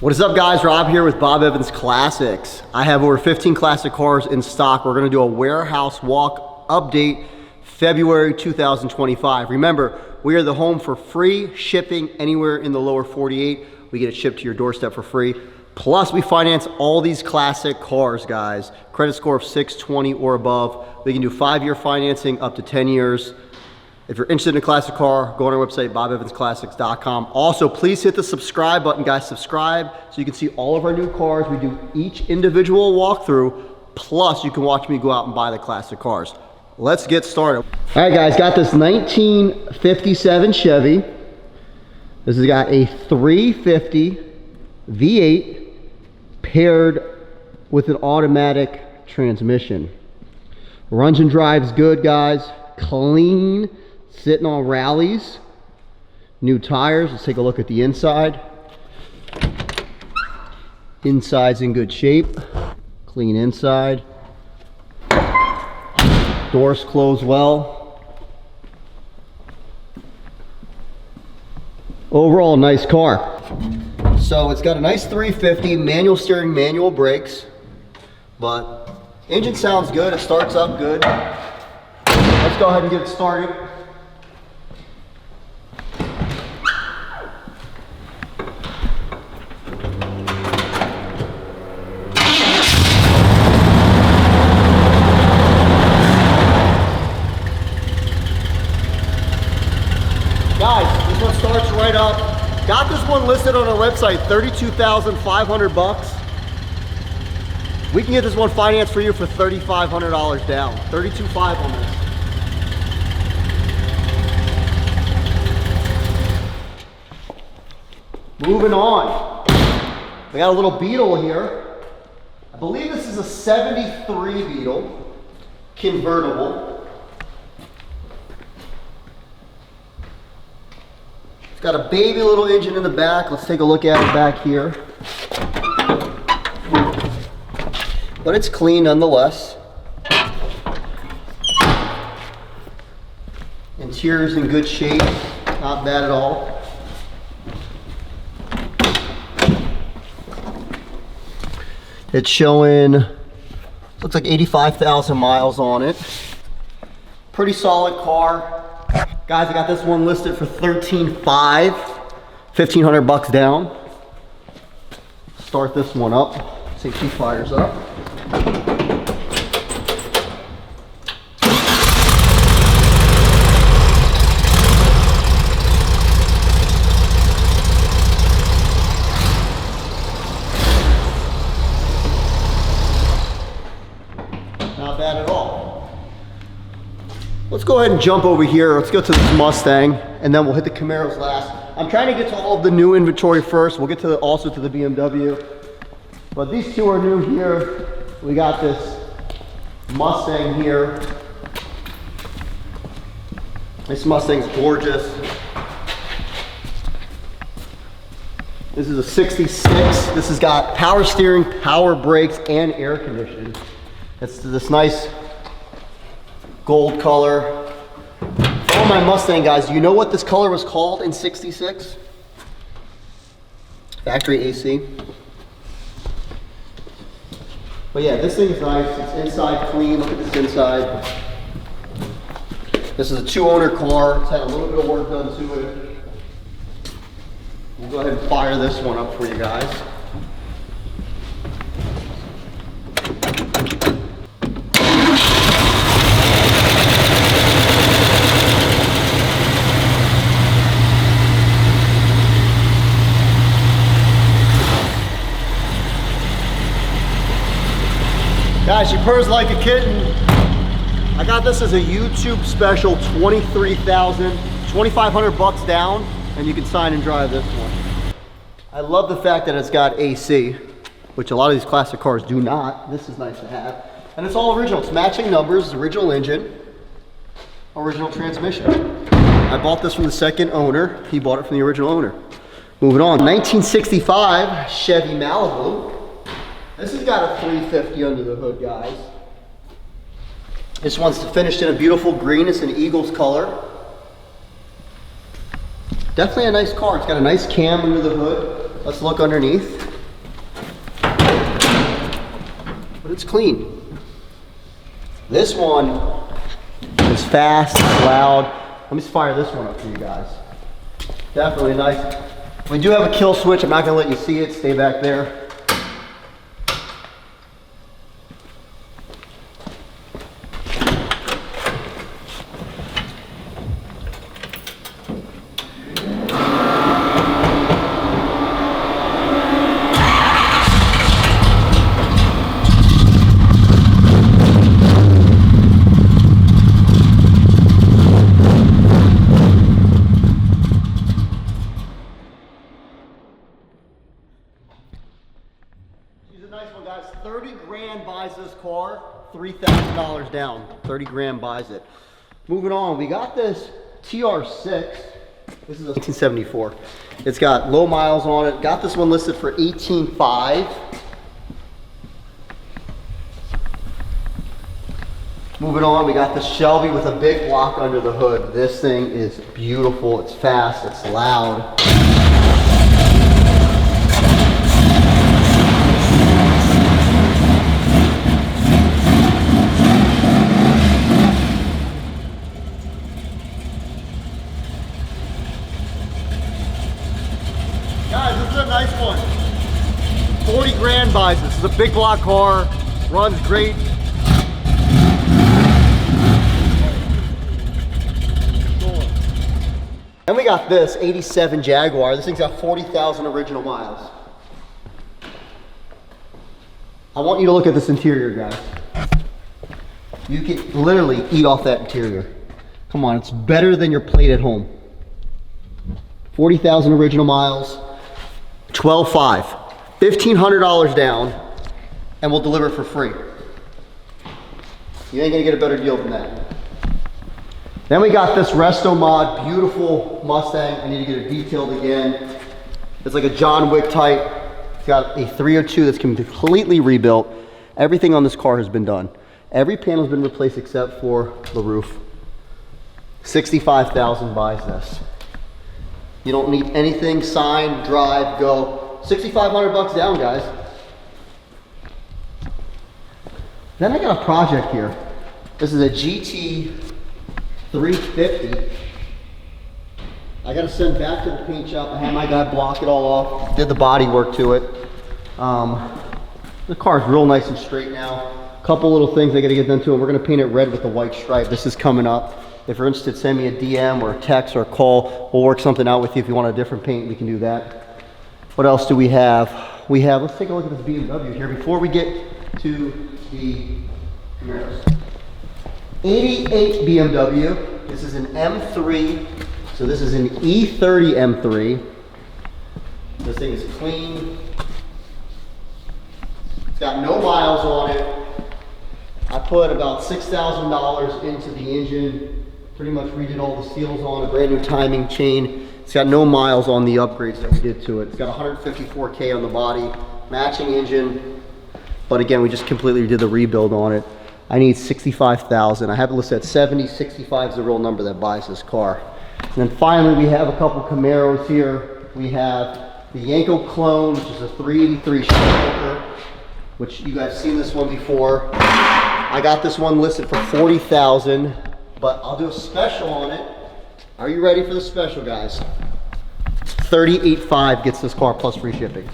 What is up, guys? Rob here with Bob Evans Classics. I have over 15 classic cars in stock. We're gonna do a warehouse walk update February 2025. Remember, we are the home for free shipping anywhere in the lower 48. We get it shipped to your doorstep for free. Plus, we finance all these classic cars, guys. Credit score of 620 or above. We can do 5-year financing up to 10 years. If you're interested in a classic car, go on our website, bobevansclassics.com. Also, please hit the subscribe button, guys. Subscribe so you can see all of our new cars. We do each individual walkthrough, plus you can watch me go out and buy the classic cars. Let's get started. All right, guys, got this 1957 Chevy. This has got a 350 V8 paired with an automatic transmission. Runs and drives good, guys. Clean. Sitting on rallies, new tires. Let's take a look at the inside. Inside's in good shape, clean inside. Doors close well. Overall, nice car. So it's got a nice 350, manual steering, manual brakes, but engine sounds good. It starts up good. Let's go ahead and get it started. Guys, this one starts right up. Got this one listed on our website, $32,500. We can get this one financed for you for $3,500 down. $32,500 on this. Moving on. We got a little Beetle here. I believe this is a 73 Beetle, convertible. It's got a baby little engine in the back. Let's take a look at it back here. But it's clean nonetheless. Interior's in good shape, not bad at all. It's showing, looks like 85,000 miles on it. Pretty solid car. Guys, I got this one listed for $13,500, $1,500 down. Start this one up, see if she fires up. Not bad at all. Let's go ahead and jump over here. Let's go to this Mustang, and then we'll hit the Camaros last. I'm trying to get to all of the new inventory first. We'll get to also to the BMW. But these two are new here. We got this Mustang here. This Mustang's gorgeous. This is a 66. This has got power steering, power brakes, and air conditioning. It's this nice gold color. For all my Mustang guys, do you know what this color was called in 66? Factory AC. But yeah, this thing's nice. It's inside clean. Look at this inside. This is a 2-owner car. It's had a little bit of work done to it. We'll go ahead and fire this one up for you guys. Guys, she purrs like a kitten. I got this as a YouTube special, $2,500 down, and you can sign and drive this one. I love the fact that it's got AC, which a lot of these classic cars do not. This is nice to have. And it's all original. It's matching numbers, original engine, original transmission. I bought this from the second owner. He bought it from the original owner. Moving on, 1965 Chevy Malibu. This has got a 350 under the hood, guys. This one's finished in a beautiful green. It's an Eagles color. Definitely a nice car. It's got a nice cam under the hood. Let's look underneath. but it's clean. This one is fast, loud. Let me just fire this one up for you guys. Definitely nice. We do have a kill switch. I'm not gonna let you see it. Stay back there. Nice one, guys. 30 grand buys this car, $3,000 down. 30 grand buys it. Moving on, we got this TR6. This is a 1974. It's got low miles on it. Got this one listed for $18,500. Moving on, we got the Shelby with a big block under the hood. This thing is beautiful. It's fast. It's loud. Guys, this is a nice one. 40 grand buys this. This is a big block car, runs great. And we got this 87 Jaguar. This thing's got 40,000 original miles. I want you to look at this interior, guys. You can literally eat off that interior. Come on, it's better than your plate at home. 40,000 original miles. 12,500, $1,500 down, and we'll deliver it for free. You ain't gonna get a better deal than that. Then we got this resto-mod, beautiful Mustang. I need to get it detailed again. It's like a John Wick type. It's got a 302 that's completely rebuilt. Everything on this car has been done. Every panel's been replaced except for the roof. 65,000 buys this. You don't need anything, sign, drive, go. 6,500 bucks down, guys. Then I got a project here. This is a GT 350. I got to send back to the paint shop. I had my guy block it all off. Did the body work to it. The car's real nice and straight now. A couple little things I got to get done to it. We're going to paint it red with the white stripe. This is coming up. If you're interested, send me a DM or a text or a call. We'll work something out with you. If you want a different paint, we can do that. What else do we have? We have, let's take a look at this BMW here before we get to the Camaros. 88 BMW. This is an M3. So this is an E30 M3. This thing is clean. It's got no miles on it. I put about $6,000 into the engine. Pretty much redid all the seals on it, brand new timing chain. It's got no miles on the upgrades that we did to it. It's got 154K on the body, matching engine. But again, we just completely did the rebuild on it. I need 65,000. I have it listed at 70. 65 is the real number that buys this car. And then finally, we have a couple Camaros here. We have the Yanko Clone, which is a 383 Shelby, which you guys seen this one before. I got this one listed for 40,000, but I'll do a special on it. Are you ready for the special, guys? 38.5 gets this car plus free shipping.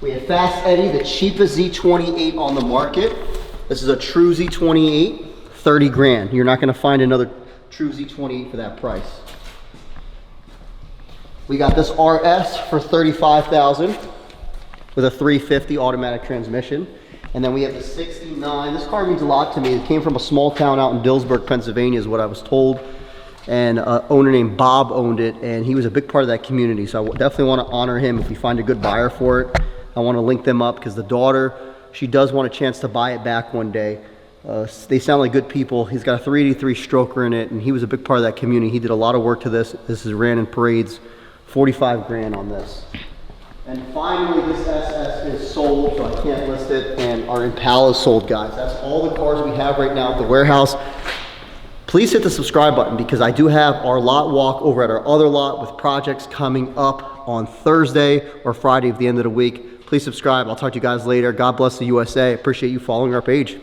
We have Fast Eddie, the cheapest Z28 on the market. This is a true Z28, 30 grand. You're not gonna find another true Z28 for that price. We got this RS for 35,000 with a 350 automatic transmission. And then we have the 69. This car means a lot to me. It came from a small town out in Dillsburg, Pennsylvania is what I was told. And an owner named Bob owned it, and he was a big part of that community. So I definitely want to honor him if we find a good buyer for it. I want to link them up because the daughter, she does want a chance to buy it back one day. They sound like good people. He's got a 383 stroker in it, and he was a big part of that community. He did a lot of work to this. This is ran in parades, 45 grand on this. And finally, this SS is sold, so I can't list it, and our Impala is sold, guys. That's all the cars we have right now at the warehouse. Please hit the subscribe button because I do have our lot walk over at our other lot with projects coming up on Thursday or Friday at the end of the week. Please subscribe. I'll talk to you guys later. God bless the USA. Appreciate you following our page.